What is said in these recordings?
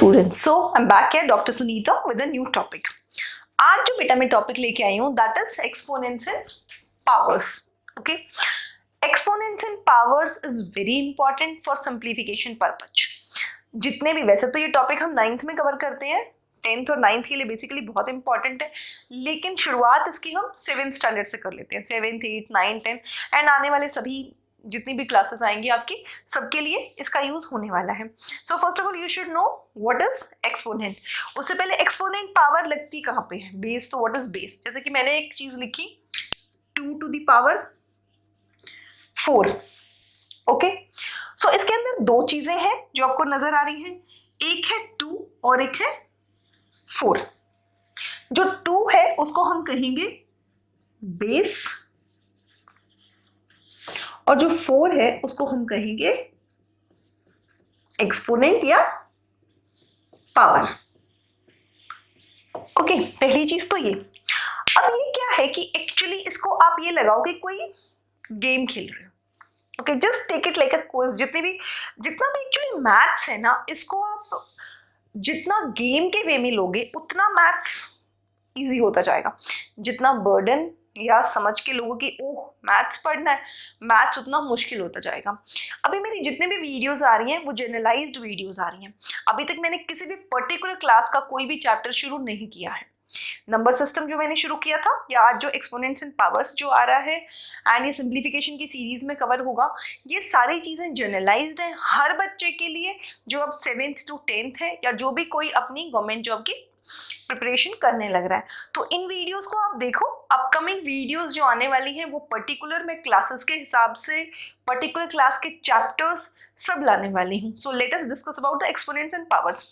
Students, so I am back here doctor Sunita with a new topic. आज जो बेटा मैं टॉपिक लेके आई हूँ that is exponents in powers. Okay, exponents in powers is very important for simplification purpose. जितने भी, वैसे तो ये टॉपिक हम 9th में कवर करते हैं, 10th और 9th के लिए बेसिकली बहुत इंपॉर्टेंट है, लेकिन शुरुआत इसकी हम 7th स्टैंडर्ड से कर लेते हैं। 7th 8th 9th 10th and आने वाले सभी जितनी भी क्लासेस आएंगी आपकी, सबके लिए इसका यूज होने वाला है। So first of all you should know what is exponent. उससे पहले एक्सपोनेंट पावर लगती कहाँ पे है? बेस। तो व्हाट इज बेस? जैसे कि मैंने एक चीज लिखी 2 to the power 4। ओके, सो इसके अंदर दो चीजें हैं जो आपको नजर आ रही हैं, एक है 2 और एक है 4। जो 2 है उसको हम कहेंगे बेस और जो 4 है उसको हम कहेंगे एक्सपोनेंट या पावर। ओके, पहली चीज तो ये। अब ये क्या है कि एक्चुअली इसको आप ये लगाओ कि कोई गेम खेल रहे हो। Okay, just take it like a quiz. जितना भी एक्चुअली मैथ्स है ना, इसको आप जितना गेम के वे में लोगे उतना मैथ्स इजी होता जाएगा। जितना बर्डन या समझ के लोगों की ओह मैथ्स पढ़ना है, मैथ्स उतना मुश्किल होता जाएगा। अभी मेरी जितने भी वीडियोस आ रही हैं वो जनरलाइज्ड वीडियोस आ रही हैं। अभी तक मैंने किसी भी पर्टिकुलर क्लास का कोई भी चैप्टर शुरू नहीं किया है। नंबर सिस्टम जो मैंने शुरू किया था, या आज जो एक्सपोनेंट्स एंड पावर्स जो आ रहा है एंड ये सिंप्लीफिकेशन की सीरीज में कवर होगा, ये सारी चीज़ें जनरलाइज्ड हैं हर बच्चे के लिए जो अब 7th to 10th है, या जो भी कोई अपनी गवर्नमेंट जॉब की प्रिपरेशन करने लग रहा है। तो इन वीडियोस को आप देखो। अपकमिंग वीडियोस जो आने वाली हैं वो पर्टिकुलर मैं क्लासेस के हिसाब से पर्टिकुलर क्लास के चैप्टर्स सब लाने वाली हूँ। So let us discuss about the exponents and powers.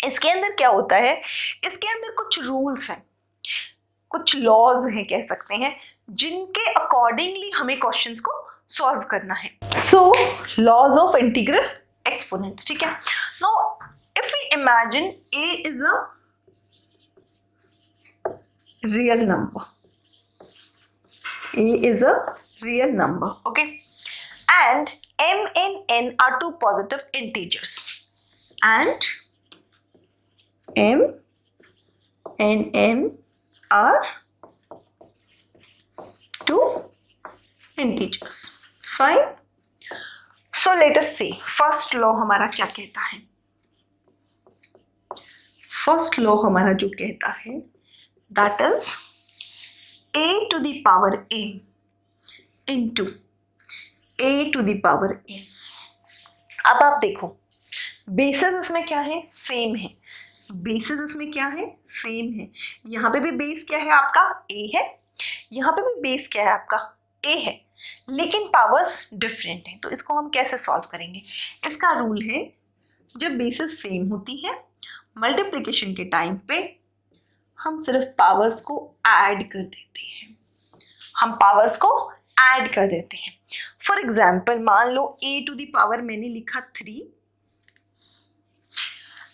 इसके अंदर क्या होता है? इसके अंदर कुछ रूल्स हैं, कुछ लॉज हैं कह सकते हैं, जिनके अकॉर्डिंगली हमें क्वेश्चंस को सॉल्व करना है। So laws of integral exponents, ठीक है। Now if we imagine a is a real number, a is a real number, okay, and m and n are two positive integers, and m and n are two integers, fine. So let us see first law हमारा क्या कहता है। First law हमारा जो कहता है that is a to the power n into a to the power n। अब आप देखो बेसिस इसमें क्या है? सेम है। बेसिस इसमें क्या है? सेम है। यहाँ पे भी बेस क्या है आपका? a है। यहाँ पे भी बेस क्या है आपका? a है, लेकिन पावर्स डिफरेंट हैं। तो इसको हम कैसे सॉल्व करेंगे? इसका रूल है जब बेसिस सेम होती है, मल्टीप्लिकेशन के टाइम पे हम सिर्फ पावर्स को ऐड कर देते हैं। हम पावर्स को ऐड कर देते हैं। फॉर एग्जाम्पल मान लो a टू द पावर मैंने लिखा 3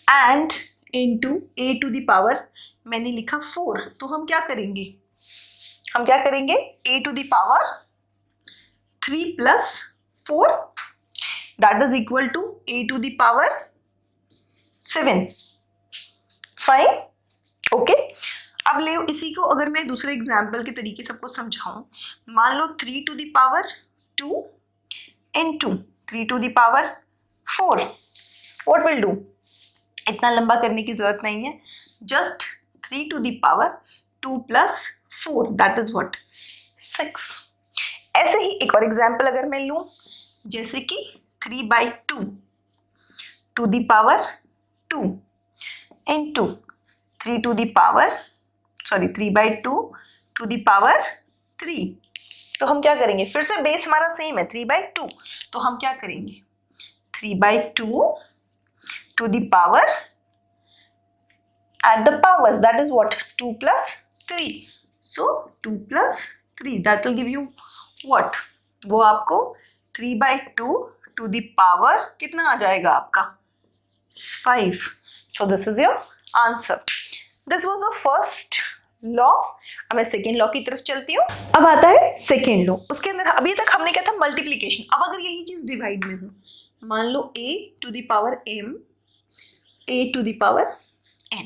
and into a to the power मैंने लिखा 4। तो हम क्या करेंगे? a to the power 3 plus 4 that is equal to a to the power 7। Fine, okay. अब ले इसी को अगर मैं दूसरे एग्जाम्पल के तरीके सबको समझाऊं, मान लो 3 to the power 2 into 3 to the power 4, what will do? इतना लंबा करने की जरूरत नहीं है, just 3 to the power 2 plus 4 that is what? 6। ऐसे ही एक और एग्जाम्पल अगर मैं लूं, जैसे कि 3/2 to the power 2 into 3/2 to the power 3। तो हम क्या करेंगे? फिर से बेस हमारा सेम है 3/2, तो हम क्या करेंगे? 3/2 to the power at the powers that is what? 2 plus 3। so 2 plus 3 that will give you what? वो आपको 3/2 to the power कितना आ जाएगा आपका? 5। so this is your answer. This was the first law। अब मैं सेकेंड लॉ की तरफ चलती हूँ। अब आता है सेकेंड लॉ। उसके अंदर अभी तक हमने क्या था? मल्टीप्लीकेशन। अब अगर यही चीज डिवाइड में हो, मान लो a to the power m a to the power n।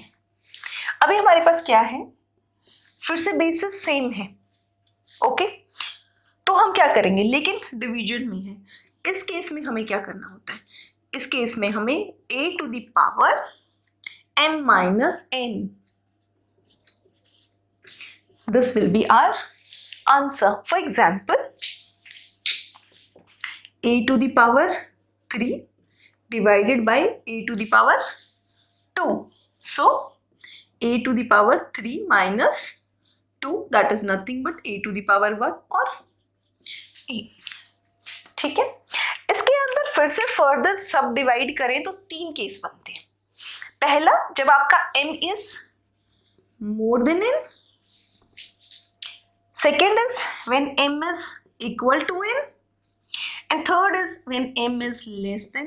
अभी हमारे पास क्या है, फिर से बेसिस सेम है, ओके। तो हम क्या करेंगे, लेकिन डिवीजन में है। इस केस में हमें क्या करना होता है, इस केस में हमें a to the power m minus n, this will be our answer. For example a to the power 3 divided by a to the power 2. So a to the power 3 minus 2, that is nothing but a to the power 1 और a। ठीक है, इसके अंदर फिर से further सब divide करें तो 3 केस बनते हैं। पहला, जब आपका m is more than n। Second is when m is equal to n। And third is when m is less than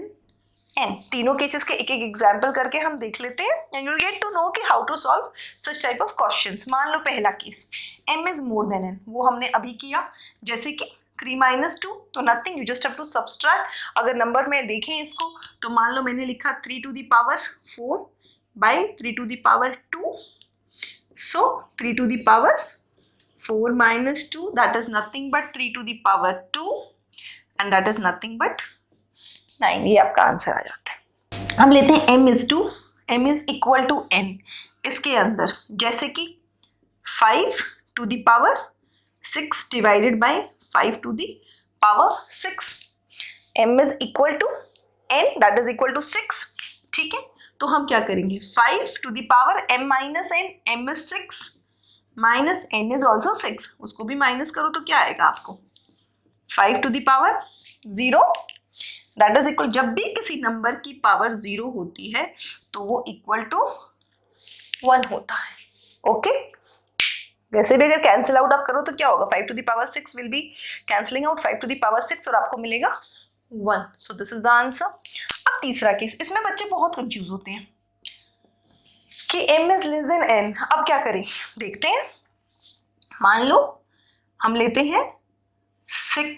n। तीनों केसेस के एक एक एग्जाम्पल करके हम देख लेते हैं and you will get to know कि how to solve such type of questions. मान लो पहला case m is more than n, वो हमने अभी किया, जैसे कि 3 minus 2, तो nothing, you just have to subtract. अगर नंबर में देखें इसको तो मान लो मैंने लिखा 3 to the power 4 by 3 to the power 2, so 3 to the power 4 minus 2, that is nothing but 3 to the power 2 and that is nothing but 9। ये आपका आंसर आ जाता है। हम लेते हैं m is equal to n। इसके अंदर जैसे कि 5 to the power 6 divided by 5 to the power 6, m is equal to n, that is equal to 6। ठीक है, तो हम क्या करेंगे, 5 to the power m minus n, m is 6 minus n is also 6, उसको भी माइनस करो तो क्या आएगा आपको, 5 to the power 0, that is equal, जब भी किसी नंबर की पावर 0 होती है तो वो इक्वल टू 1 होता है, ओके। वैसे भी अगर कैंसिल आउट आप करो तो क्या होगा, 5 to the power 6 will be cancelling out 5 to the power 6 और आपको मिलेगा 1। So this is the answer. अब तीसरा केस, इसमें बच्चे बहुत कंफ्यूज होते हैं कि m is less than n। अब क्या करें, देखते हैं। मान लो हम लेते हैं 6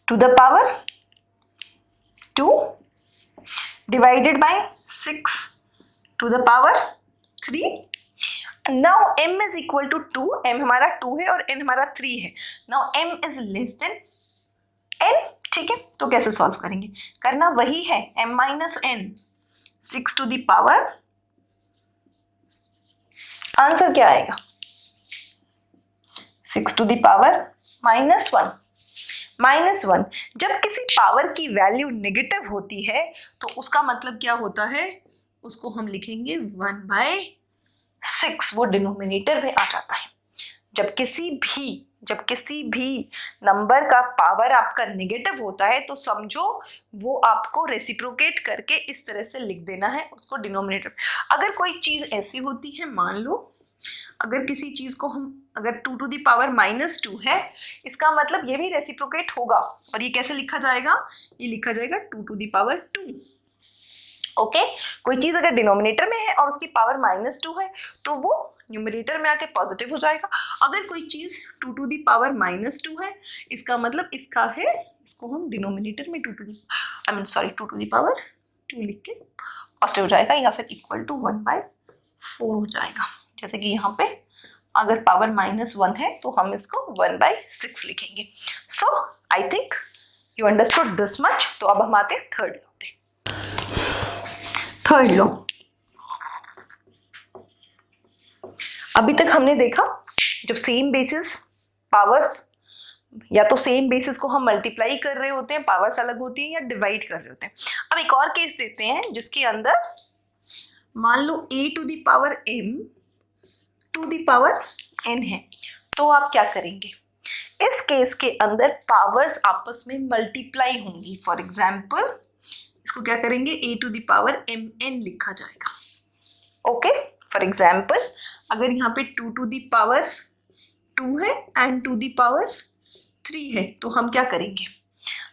to the power 2 divided by 6 to the power 3। now m is equal to 2, m हमारा 2 है और n हमारा 3 है। now m is less than n। ठीक है, तो कैसे सॉल्व करेंगे, करना वही है, m minus n, 6 to the power, answer क्या आएगा, 6 to the power minus 1। Minus 1, जब किसी पावर की वैल्यू नेगेटिव होती है तो उसका मतलब क्या होता है, उसको हम लिखेंगे 1/6, वो डिनोमिनेटर में आ जाता है। जब किसी भी नंबर का पावर आपका नेगेटिव होता है तो समझो वो आपको रेसिप्रोकेट करके इस तरह से लिख देना है उसको डिनोमिनेटर। अगर कोई चीज ऐसी होती है, मान लो अगर किसी चीज को हम, अगर 2 to the power minus 2 है, इसका मतलब ये भी रेसिप्रोकेट होगा और ये कैसे लिखा जाएगा, ये लिखा जाएगा 2 to the power 2। ओके, कोई चीज अगर डिनोमिनेटर में है और उसकी पावर -2 है तो वो न्यूमरेटर में आके पॉजिटिव हो जाएगा। अगर कोई चीज 2 to the power -2 है, इसका मतलब इसका है, इसको हम डिनोमिनेटर में 2 to the power 2 लिख के पॉजिटिव हो जाएगा या फिर इक्वल टू 1/4 हो जाएगा। जैसे कि यहाँ पे अगर पावर -1 है तो हम इसको 1/6 लिखेंगे। So I think you understood this much. तो अब हम आते हैं थर्ड लॉ पे। थर्ड लॉ, अभी तक हमने देखा जब सेम बेसिस पावर्स, या तो सेम बेसिस को हम मल्टीप्लाई कर रहे होते हैं, पावर्स अलग होती हैं, या डिवाइड कर रहे होते हैं। अब एक और केस देते हैं जिसके अंदर मान लो a to the power m to the power n है, तो आप क्या करेंगे, इस केस के अंदर पावर्स आपस में मल्टीप्लाई होंगी। फॉर एग्जाम्पल इसको क्या करेंगे, a to the power mn लिखा जाएगा। ओके, फॉर एग्जाम्पल अगर यहाँ पे 2 to the power 2 है एंड 2 the power 3 है, तो हम क्या करेंगे,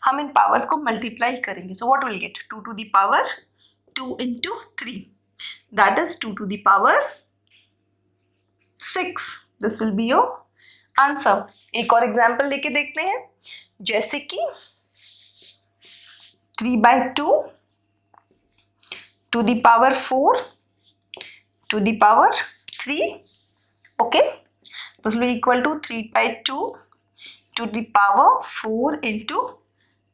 हम इन पावर्स को मल्टीप्लाई करेंगे। So what will get, 2 to the power 2 into 3, that is 2 to the power 6। This will be your answer. एक और एग्जाम्पल लेके देखते हैं, जैसे कि 3/2 to the power 4 to the power 3. Okay, this will be equal to 3/2 to the power 4 into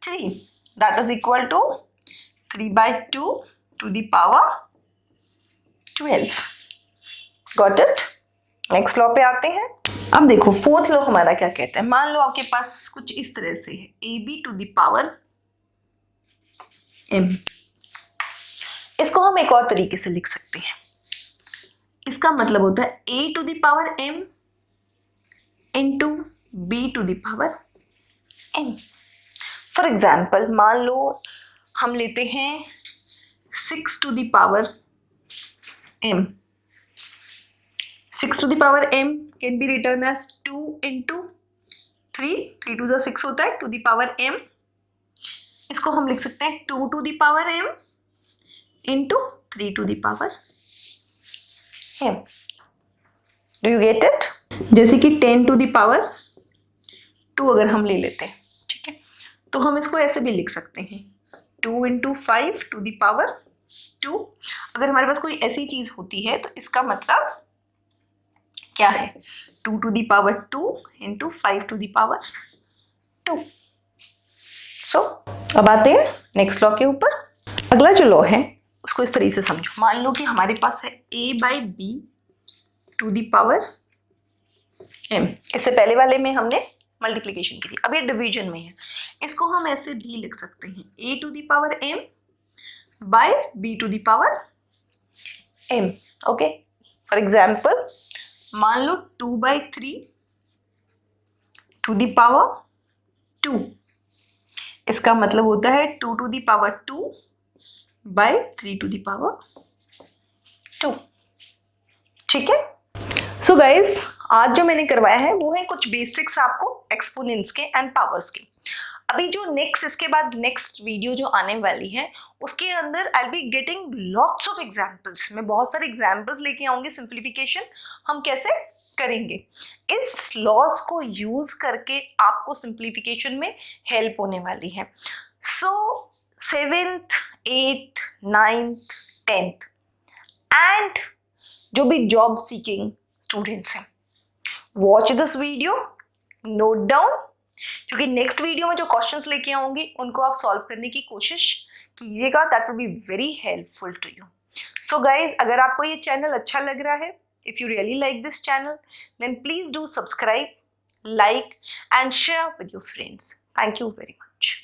3. That is equal to 3/2 to the power 12. Got it? Next law पे आते हैं. अब देखो फोर्थ लॉ हमारा क्या कहता है. मान लो आपके पास कुछ इस तरह से है, AB to the power M. इसको हम एक और तरीके से लिख सकते हैं. इसका मतलब होता है A to the power M into B to the power M. For example मान लो हम लेते हैं 6 to the power M. 6 to the power M can be written as 2 into 3. 3 to the 6 होता है, to the power M. इसको हम लिख सकते हैं 2 to the power M into 3 to the power M. Do you get it? जैसे कि 10 to the power 2 अगर हम ले लेते हैं, ठीक है, तो हम इसको ऐसे भी लिख सकते हैं 2 into 5 to the power 2. अगर हमारे पास कोई ऐसी चीज होती है तो इसका मतलब क्या है, 2 to the power 2 into 5 to the power 2. So, अब आते हैं नेक्स्ट लॉ के ऊपर. अगला जो लॉ है उसको इस तरीके से समझो. मान लो कि हमारे पास है A/B to the power M. इससे पहले वाले में हमने मल्टीप्लिकेशन की थी, अब ये डिवीजन में है. इसको हम ऐसे भी लिख सकते हैं A to the power M by B to the power M. Okay, for example मान लो 2/3 to the power 2. इसका मतलब होता है 2 to the power 2 by 3 to the power 2. ठीक है. सो गाइज, आज जो मैंने करवाया है वो है कुछ बेसिक्स आपको एक्सपोनेंट्स के एंड पावर्स के. अभी जो नेक्स्ट इसके बाद नेक्स्ट वीडियो जो आने वाली है उसके अंदर I will be getting lots of examples. मैं बहुत सारे एग्जांपल्स लेके आऊंगी. सिंप्लीफिकेशन हम कैसे करेंगे, इस लॉस को यूज करके आपको सिंप्लीफिकेशन में हेल्प होने वाली है. सो 7th 8th 9th 10th and जो भी जॉब सीकिंग स्टूडेंट्स हैं, watch this video, note down, क्योंकि नेक्स्ट वीडियो में जो क्वेश्चंस लेके आऊंगी उनको आप सॉल्व करने की कोशिश कीजिएगा. That will be very helpful to you. So guys, अगर आपको ये चैनल अच्छा लग रहा है, if you really like this channel, then please do subscribe, like and share with your friends. Thank you very much.